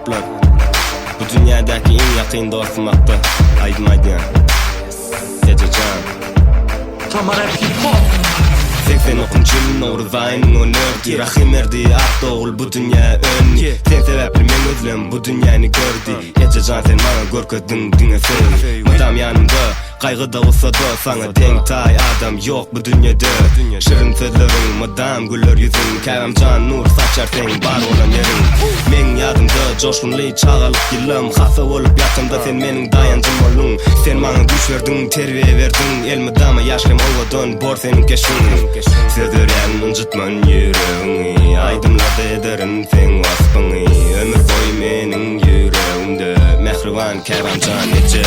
toplar. Bu dünyadaki en yakın dostum hakkı. Aydın Aydın Gececan Tamar hep hip hop 89 yılın Novruz ayının 14'i Rahim erdi at oğul bu dünya önni. Sen sebepli men özlem bu dünyani gördü. Gececan sen bana görkedin dünya sen. Mıdam yanımda kaygıda olsa da sana denk tay adam yok bu dünyada. Şirin sözlerin mıdam güller yüzün. Kevem can nur saçar sen var olan yerin. Men yadımda coşkunlu çağalık yılım. Hasa olup yatımda sen menin dayancım olun. Sen bana güç verdin terbiye verdin. El mıdama yaşkem olmadın bor senin keşin. Sözlerin uncutman yüreğini. Aydımlarda ederin sen vasfını. Ömür boyu menin yüreğimde mehrivan kevem can ece.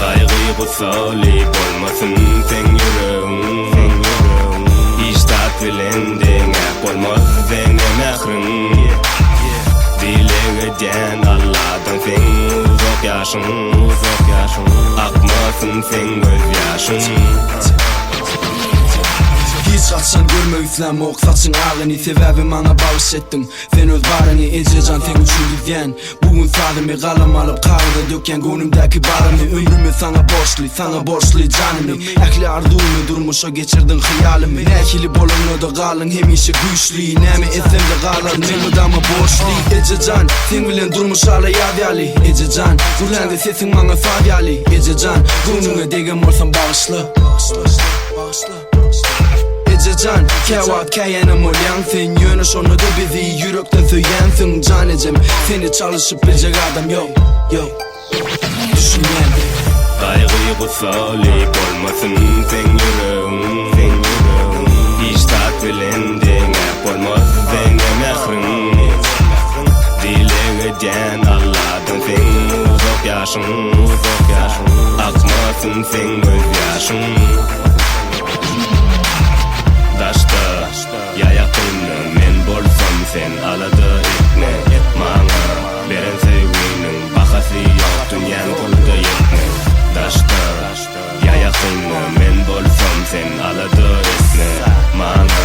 Kaygıyı kutsali olmasın sen yüreğin. İştat bilendin hep olmaz zenge mehrin. Dile geden Allah'tan sen uzak yaşın. Akmasın sen göz yaşın. Hiç açsan görme üflenme oksatsın ağını. Sebebim bana bağış ettin sen öz barını. Ececan sen üçün diyen bugün sademi kalam alıp kahvede döken gönlümdeki barını. Ömrümü sana borçlu canımı. Ekli arduğumu durmuş o geçirdin hıyalımı. Nekili bolunu da kalın hem işi güçlü. Nemi esemde kalan memu dama borçlu. Ececan sen bilen durmuş hala yavyali. Ececan kullandı sesin bana favyali. Ececan gönlüne degen olsan bağışla. Ececan kevat kayanım olyansın. Yönüş onu da bizi yürekten söylensin. Canecim seni çalışıp bilecek adam yok. Düşünen Kaygıyı kutsali olmasın sen yüreğin. İştat bilendin hep olmaz zenge mehrin. Dile geden Allah'tan sen uzak yaşın. Akmasın sen göz yaşın. Daşta yayakını men bolsam sen alada etme. Bana beren sevginin bakası yok dünyanın kolunda yetme. Daşta yayakını men bolsam sen alada etme. Bana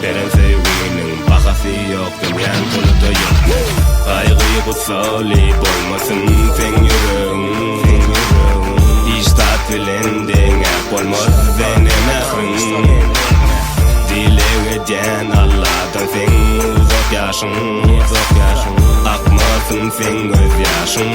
beren sevginin bakası yok dünyanın kolunda yetme. Kaygıyı kutsali olmasın sen yüreğin. İştat bilendin hep olmaz zenge mehrin. Dile geden Allah'tan sen uzak yaşın. Akmasın sen göz yaşın.